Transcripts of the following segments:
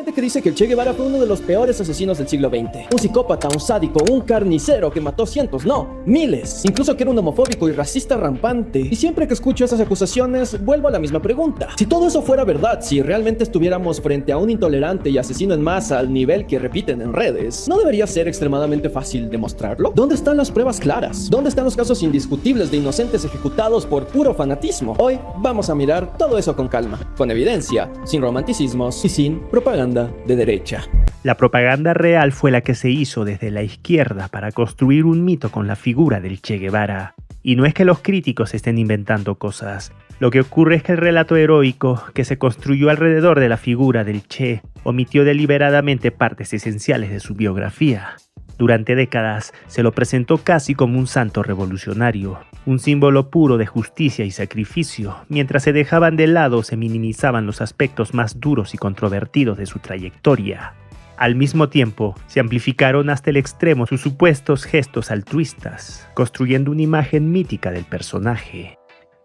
Gente que dice que el Che Guevara fue uno de los peores asesinos del siglo XX. Un psicópata, un sádico, un carnicero que mató cientos, no, miles. Incluso que era un homofóbico y racista rampante. Y siempre que escucho esas acusaciones, vuelvo a la misma pregunta. Si todo eso fuera verdad, si realmente estuviéramos frente a un intolerante y asesino en masa al nivel que repiten en redes, ¿no debería ser extremadamente fácil demostrarlo? ¿Dónde están las pruebas claras? ¿Dónde están los casos indiscutibles de inocentes ejecutados por puro fanatismo? Hoy vamos a mirar todo eso con calma, con evidencia, sin romanticismos y sin propaganda de derecha. La propaganda real fue la que se hizo desde la izquierda para construir un mito con la figura del Che Guevara. Y no es que los críticos estén inventando cosas. Lo que ocurre es que el relato heroico que se construyó alrededor de la figura del Che omitió deliberadamente partes esenciales de su biografía. Durante décadas se lo presentó casi como un santo revolucionario, un símbolo puro de justicia y sacrificio. Mientras se dejaban de lado o se minimizaban los aspectos más duros y controvertidos de su trayectoria. Al mismo tiempo, se amplificaron hasta el extremo sus supuestos gestos altruistas, construyendo una imagen mítica del personaje.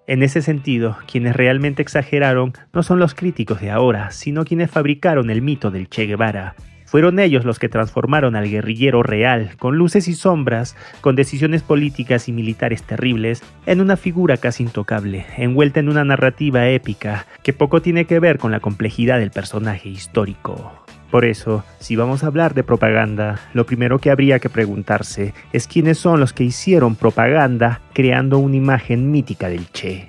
En ese sentido, quienes realmente exageraron no son los críticos de ahora, sino quienes fabricaron el mito del Che Guevara. Fueron ellos los que transformaron al guerrillero real, con luces y sombras, con decisiones políticas y militares terribles, en una figura casi intocable, envuelta en una narrativa épica que poco tiene que ver con la complejidad del personaje histórico. Por eso, si vamos a hablar de propaganda, lo primero que habría que preguntarse es quiénes son los que hicieron propaganda creando una imagen mítica del Che.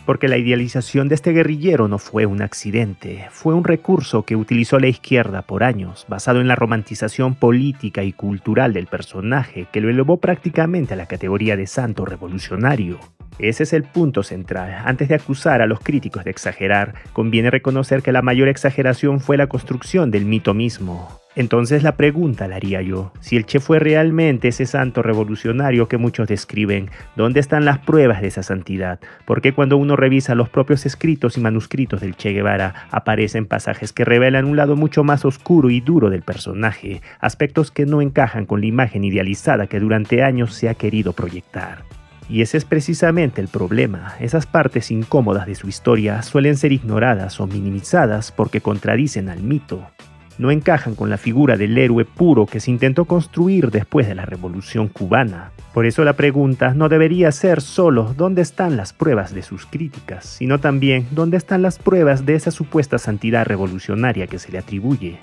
Porque la idealización de este guerrillero no fue un accidente, fue un recurso que utilizó la izquierda por años, basado en la romantización política y cultural del personaje, que lo elevó prácticamente a la categoría de santo revolucionario. Ese es el punto central. Antes de acusar a los críticos de exagerar, conviene reconocer que la mayor exageración fue la construcción del mito mismo. Entonces la pregunta la haría yo, si el Che fue realmente ese santo revolucionario que muchos describen, ¿dónde están las pruebas de esa santidad? Porque cuando uno revisa los propios escritos y manuscritos del Che Guevara, aparecen pasajes que revelan un lado mucho más oscuro y duro del personaje, aspectos que no encajan con la imagen idealizada que durante años se ha querido proyectar. Y ese es precisamente el problema. Esas partes incómodas de su historia suelen ser ignoradas o minimizadas porque contradicen al mito. No encajan con la figura del héroe puro que se intentó construir después de la Revolución Cubana. Por eso la pregunta no debería ser solo ¿dónde están las pruebas de sus críticas?, sino también ¿dónde están las pruebas de esa supuesta santidad revolucionaria que se le atribuye?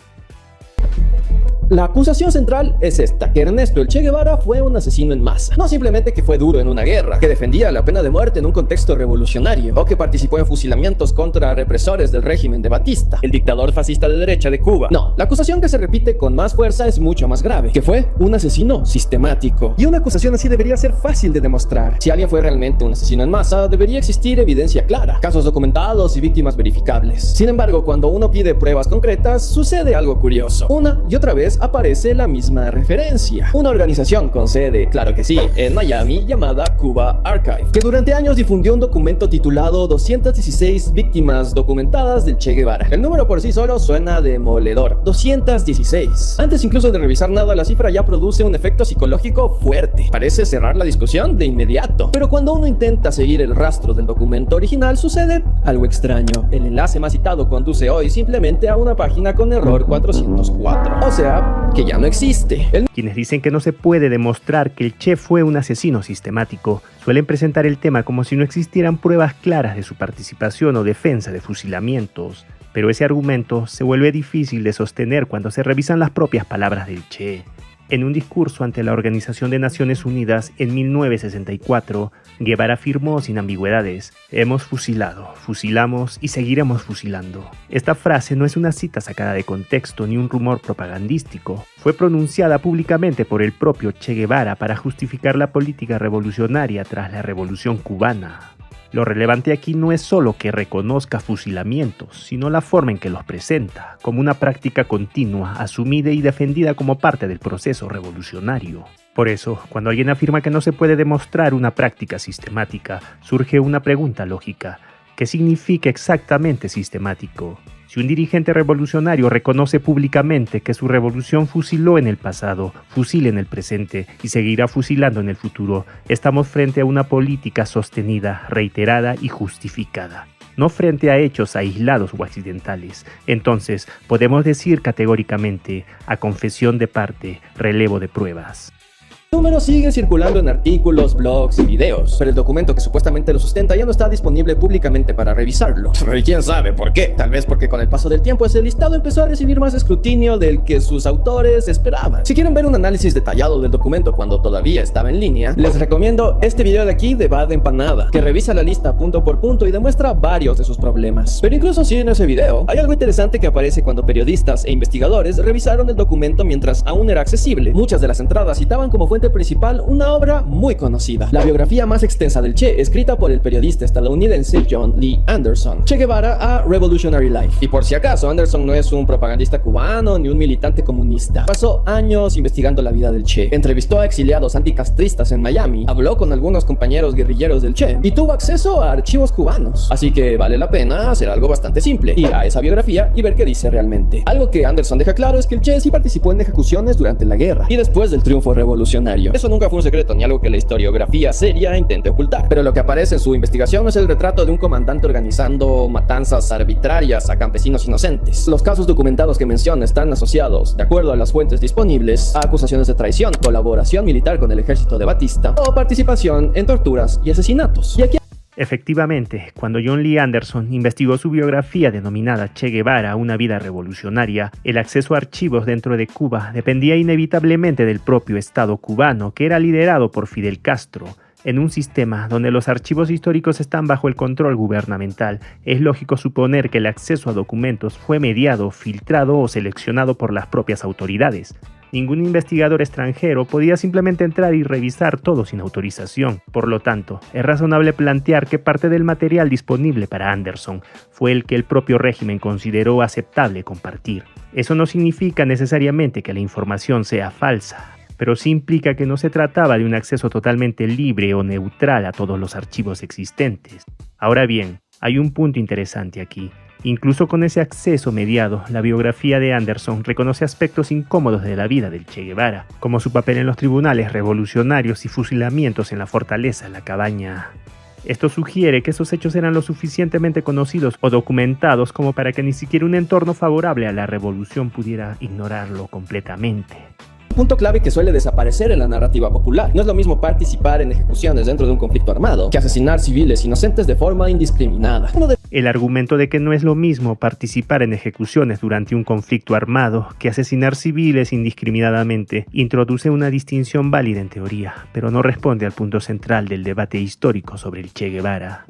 La acusación central es esta, que Ernesto el Che Guevara fue un asesino en masa. No simplemente que fue duro en una guerra, que defendía la pena de muerte en un contexto revolucionario, o que participó en fusilamientos contra represores del régimen de Batista, el dictador fascista de derecha de Cuba. No, la acusación que se repite con más fuerza es mucho más grave, que fue un asesino sistemático. Y una acusación así debería ser fácil de demostrar. Si alguien fue realmente un asesino en masa, debería existir evidencia clara, casos documentados y víctimas verificables. Sin embargo, cuando uno pide pruebas concretas, sucede algo curioso. Una y otra vez aparece la misma referencia. Una organización con sede, claro que sí, en Miami, llamada Cuba Archive, que durante años difundió un documento titulado 216 víctimas documentadas del Che Guevara. El número por sí solo suena demoledor. 216. Antes incluso de revisar nada, la cifra ya produce un efecto psicológico fuerte. Parece cerrar la discusión de inmediato. Pero cuando uno intenta seguir el rastro del documento original, sucede algo extraño. El enlace más citado conduce hoy simplemente a una página con error 404. O sea, que ya no existe. Quienes dicen que no se puede demostrar que el Che fue un asesino sistemático, suelen presentar el tema como si no existieran pruebas claras de su participación o defensa de fusilamientos. Pero ese argumento se vuelve difícil de sostener cuando se revisan las propias palabras del Che. En un discurso ante la Organización de Naciones Unidas en 1964, Guevara afirmó sin ambigüedades: hemos fusilado, fusilamos y seguiremos fusilando. Esta frase no es una cita sacada de contexto ni un rumor propagandístico. Fue pronunciada públicamente por el propio Che Guevara para justificar la política revolucionaria tras la Revolución Cubana. Lo relevante aquí no es solo que reconozca fusilamientos, sino la forma en que los presenta, como una práctica continua, asumida y defendida como parte del proceso revolucionario. Por eso, cuando alguien afirma que no se puede demostrar una práctica sistemática, surge una pregunta lógica: ¿qué significa exactamente sistemático? Si un dirigente revolucionario reconoce públicamente que su revolución fusiló en el pasado, fusila en el presente y seguirá fusilando en el futuro, estamos frente a una política sostenida, reiterada y justificada. no frente a hechos aislados o accidentales. Entonces, podemos decir categóricamente, a confesión de parte, relevo de pruebas. El número sigue circulando en artículos, blogs y videos, pero el documento que supuestamente lo sustenta ya no está disponible públicamente para revisarlo. ¿Y quién sabe por qué? Tal vez porque con el paso del tiempo ese listado empezó a recibir más escrutinio del que sus autores esperaban. Si quieren ver un análisis detallado del documento cuando todavía estaba en línea, les recomiendo este video de aquí de Bad Empanada, que revisa la lista punto por punto y demuestra varios de sus problemas. Pero incluso si en ese video, hay algo interesante que aparece cuando periodistas e investigadores revisaron el documento mientras aún era accesible. Muchas de las entradas citaban como fuente principal una obra muy conocida, la biografía más extensa del Che, escrita por el periodista estadounidense John Lee Anderson, Che Guevara a Revolutionary Life. Y por si acaso, Anderson no es un propagandista cubano ni un militante comunista. Pasó años investigando la vida del Che, entrevistó a exiliados anticastristas en Miami, habló con algunos compañeros guerrilleros del Che y tuvo acceso a archivos cubanos. Así que vale la pena hacer algo bastante simple, ir a esa biografía y ver qué dice realmente. Algo que Anderson deja claro es que el Che sí participó en ejecuciones durante la guerra y después del triunfo revolucionario. Eso nunca fue un secreto ni algo que la historiografía seria intente ocultar. Pero lo que aparece en su investigación no es el retrato de un comandante organizando matanzas arbitrarias a campesinos inocentes. Los casos documentados que menciona están asociados, de acuerdo a las fuentes disponibles, a acusaciones de traición, colaboración militar con el ejército de Batista o participación en torturas y asesinatos. Y aquí Efectivamente, cuando John Lee Anderson investigó su biografía denominada Che Guevara, una vida revolucionaria, el acceso a archivos dentro de Cuba dependía inevitablemente del propio Estado cubano, que era liderado por Fidel Castro. En un sistema donde los archivos históricos están bajo el control gubernamental, es lógico suponer que el acceso a documentos fue mediado, filtrado o seleccionado por las propias autoridades. Ningún investigador extranjero podía simplemente entrar y revisar todo sin autorización. Por lo tanto, es razonable plantear que parte del material disponible para Anderson fue el que el propio régimen consideró aceptable compartir. Eso no significa necesariamente que la información sea falsa, pero sí implica que no se trataba de un acceso totalmente libre o neutral a todos los archivos existentes. Ahora bien, hay un punto interesante aquí. Incluso con ese acceso mediado, la biografía de Anderson reconoce aspectos incómodos de la vida del Che Guevara, como su papel en los tribunales revolucionarios y fusilamientos en la fortaleza La Cabaña. Esto sugiere que esos hechos eran lo suficientemente conocidos o documentados como para que ni siquiera un entorno favorable a la revolución pudiera ignorarlo completamente. punto clave que suele desaparecer en la narrativa popular. No es lo mismo participar en ejecuciones dentro de un conflicto armado que asesinar civiles inocentes de forma indiscriminada. El argumento de que no es lo mismo participar en ejecuciones durante un conflicto armado que asesinar civiles indiscriminadamente introduce una distinción válida en teoría, pero no responde al punto central del debate histórico sobre el Che Guevara.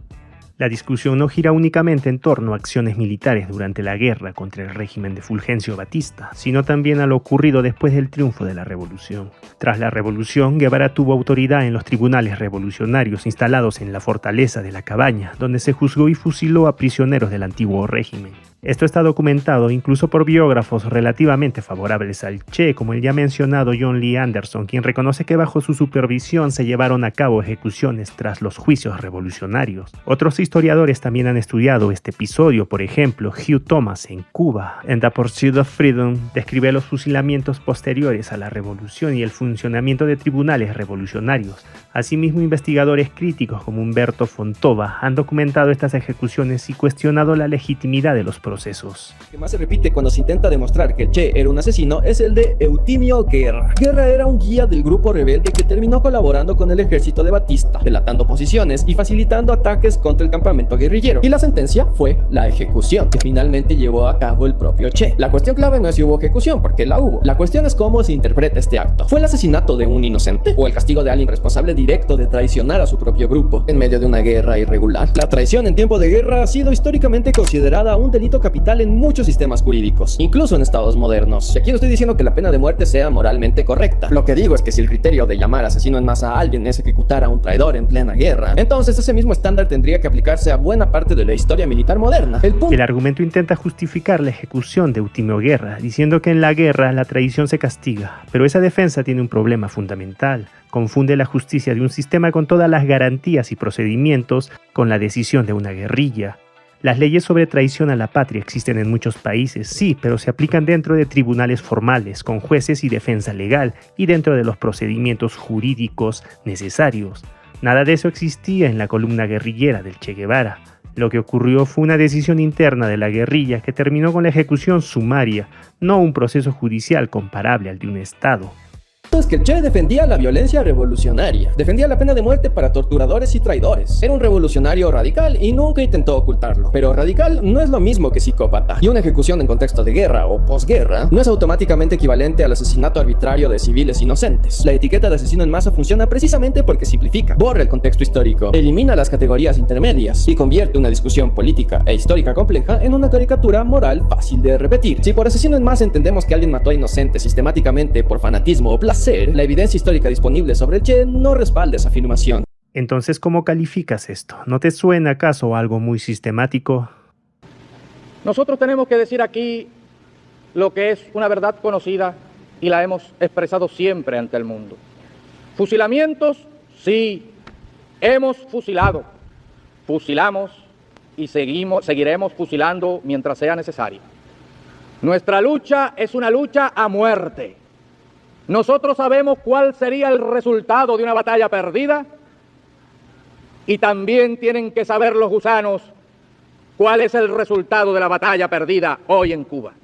La discusión no gira únicamente en torno a acciones militares durante la guerra contra el régimen de Fulgencio Batista, sino también a lo ocurrido después del triunfo de la revolución. Tras la revolución, Guevara tuvo autoridad en los tribunales revolucionarios instalados en la fortaleza de La Cabaña, donde se juzgó y fusiló a prisioneros del antiguo régimen. Esto está documentado incluso por biógrafos relativamente favorables al Che, como el ya mencionado John Lee Anderson, quien reconoce que bajo su supervisión se llevaron a cabo ejecuciones tras los juicios revolucionarios. Otros historiadores también han estudiado este episodio, por ejemplo, Hugh Thomas en Cuba, en The Pursuit of Freedom, describe los fusilamientos posteriores a la revolución y el funcionamiento de tribunales revolucionarios. Asimismo, investigadores críticos como Humberto Fontova han documentado estas ejecuciones y cuestionado la legitimidad de los procesos. Lo que más se repite cuando se intenta demostrar que el Che era un asesino es el de Eutimio Guerra. Guerra era un guía del grupo rebelde que terminó colaborando con el ejército de Batista, delatando posiciones y facilitando ataques contra el campamento guerrillero. Y la sentencia fue la ejecución, que finalmente llevó a cabo el propio Che. La cuestión clave no es si hubo ejecución, porque la hubo. La cuestión es cómo se interpreta este acto. ¿Fue el asesinato de un inocente? ¿O el castigo de alguien responsable directo de traicionar a su propio grupo en medio de una guerra irregular? La traición en tiempo de guerra ha sido históricamente considerada un delito capital en muchos sistemas jurídicos, incluso en estados modernos. Y aquí no estoy diciendo que la pena de muerte sea moralmente correcta. Lo que digo es que si el criterio de llamar asesino en masa a alguien es ejecutar a un traidor en plena guerra, entonces ese mismo estándar tendría que aplicarse a buena parte de la historia militar moderna. El argumento intenta justificar la ejecución de Eutimio Guerra, diciendo que en la guerra la traición se castiga, pero esa defensa tiene un problema fundamental. Confunde la justicia de un sistema con todas las garantías y procedimientos con la decisión de una guerrilla. Las leyes sobre traición a la patria existen en muchos países, sí, pero se aplican dentro de tribunales formales, con jueces y defensa legal, y dentro de los procedimientos jurídicos necesarios. Nada de eso existía en la columna guerrillera del Che Guevara. Lo que ocurrió fue una decisión interna de la guerrilla que terminó con la ejecución sumaria, no un proceso judicial comparable al de un Estado. Es que el Che defendía la violencia revolucionaria, defendía la pena de muerte para torturadores y traidores. Era un revolucionario radical y nunca intentó ocultarlo. Pero radical no es lo mismo que psicópata. Y una ejecución en contexto de guerra o posguerra no es automáticamente equivalente al asesinato arbitrario de civiles inocentes. La etiqueta de asesino en masa funciona precisamente porque simplifica, borra el contexto histórico, elimina las categorías intermedias y convierte una discusión política e histórica compleja en una caricatura moral fácil de repetir. Si por asesino en masa entendemos que alguien mató a inocentes sistemáticamente por fanatismo o placer, la evidencia histórica disponible sobre el Che no respalda esa afirmación. Entonces, ¿cómo calificas esto? ¿No te suena acaso algo muy sistemático? Nosotros tenemos que decir aquí lo que es una verdad conocida y la hemos expresado siempre ante el mundo. Fusilamientos, sí, hemos fusilado, fusilamos y seguiremos fusilando mientras sea necesario. Nuestra lucha es una lucha a muerte. Nosotros sabemos cuál sería el resultado de una batalla perdida y también tienen que saber los gusanos cuál es el resultado de la batalla perdida hoy en Cuba.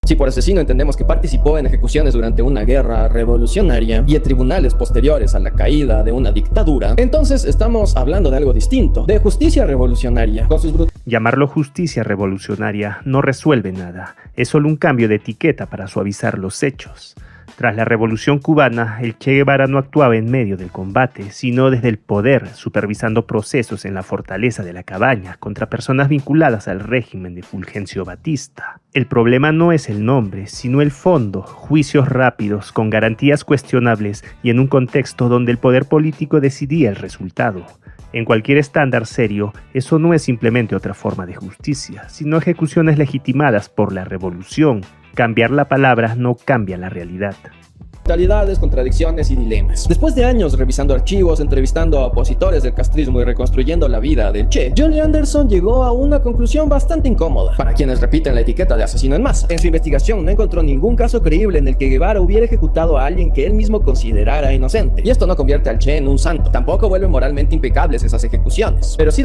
Si por asesino entendemos que participó en ejecuciones durante una guerra revolucionaria y en tribunales posteriores a la caída de una dictadura, entonces estamos hablando de algo distinto, de justicia revolucionaria, con sus Llamarlo justicia revolucionaria no resuelve nada, es solo un cambio de etiqueta para suavizar los hechos. Tras la Revolución Cubana, el Che Guevara no actuaba en medio del combate, sino desde el poder, supervisando procesos en la fortaleza de La Cabaña contra personas vinculadas al régimen de Fulgencio Batista. El problema no es el nombre, sino el fondo, juicios rápidos, con garantías cuestionables y en un contexto donde el poder político decidía el resultado. En cualquier estándar serio, eso no es simplemente otra forma de justicia, sino ejecuciones legitimadas por la revolución. Cambiar la palabra no cambia la realidad. brutalidades, contradicciones y dilemas. Después de años revisando archivos, entrevistando a opositores del castrismo y reconstruyendo la vida del Che, Johnny Anderson llegó a una conclusión bastante incómoda para quienes repiten la etiqueta de asesino en masa. En su investigación no encontró ningún caso creíble en el que Guevara hubiera ejecutado a alguien que él mismo considerara inocente. Y esto no convierte al Che en un santo. Tampoco vuelve moralmente impecables esas ejecuciones. Pero sí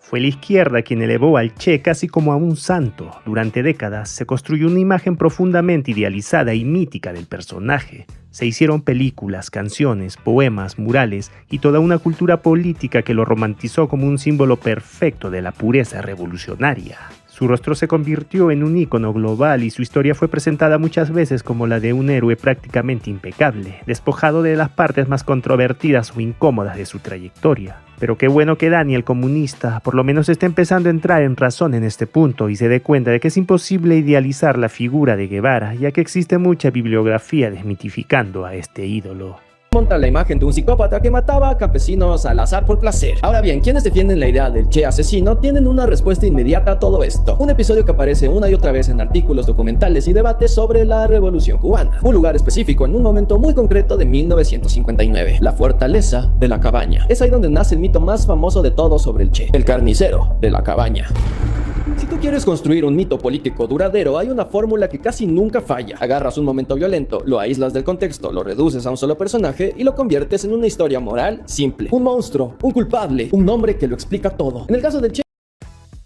Fue la izquierda quien elevó al Che casi como a un santo. Durante décadas se construyó una imagen profundamente idealizada y mítica del personaje. Se hicieron películas, canciones, poemas, murales y toda una cultura política que lo romantizó como un símbolo perfecto de la pureza revolucionaria. Su rostro se convirtió en un ícono global y su historia fue presentada muchas veces como la de un héroe prácticamente impecable, despojado de las partes más controvertidas o incómodas de su trayectoria. Pero qué bueno que Dani, el comunista, por lo menos esté empezando a entrar en razón en este punto y se dé cuenta de que es imposible idealizar la figura de Guevara, ya que existe mucha bibliografía desmitificando a este ídolo. Monta la imagen de un psicópata que mataba a campesinos al azar por placer. Ahora bien, quienes defienden la idea del Che asesino tienen una respuesta inmediata a todo esto. Un episodio que aparece una y otra vez en artículos, documentales y debates sobre la Revolución Cubana. Un lugar específico en un momento muy concreto de 1959. La fortaleza de La Cabaña. Es ahí donde nace el mito más famoso de todos sobre el Che. El carnicero de La Cabaña. Si tú quieres construir un mito político duradero, hay una fórmula que casi nunca falla. Agarras un momento violento, lo aíslas del contexto, lo reduces a un solo personaje y lo conviertes en una historia moral simple. Un monstruo, un culpable, un nombre que lo explica todo. En el caso del Che,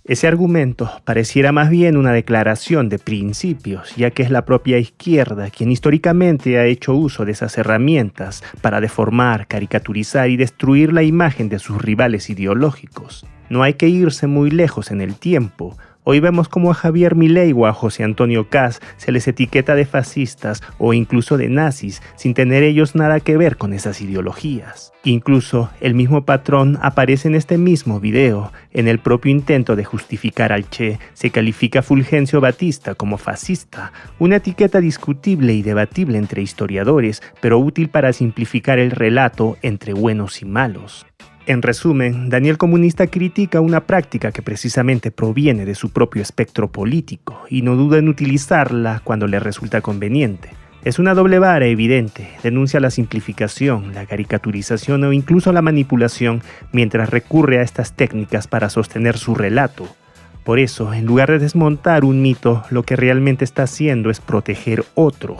ese argumento pareciera más bien una declaración de principios, ya que es la propia izquierda quien históricamente ha hecho uso de esas herramientas para deformar, caricaturizar y destruir la imagen de sus rivales ideológicos. No hay que irse muy lejos en el tiempo. Hoy vemos como a Javier Milei o a José Antonio Kast se les etiqueta de fascistas o incluso de nazis, sin tener ellos nada que ver con esas ideologías. Incluso el mismo patrón aparece en este mismo video. En el propio intento de justificar al Che, se califica a Fulgencio Batista como fascista, una etiqueta discutible y debatible entre historiadores, pero útil para simplificar el relato entre buenos y malos. En resumen, Daniel Comunista critica una práctica que precisamente proviene de su propio espectro político y no duda en utilizarla cuando le resulta conveniente. Es una doble vara evidente, denuncia la simplificación, la caricaturización o incluso la manipulación mientras recurre a estas técnicas para sostener su relato. Por eso, en lugar de desmontar un mito, lo que realmente está haciendo es proteger otro.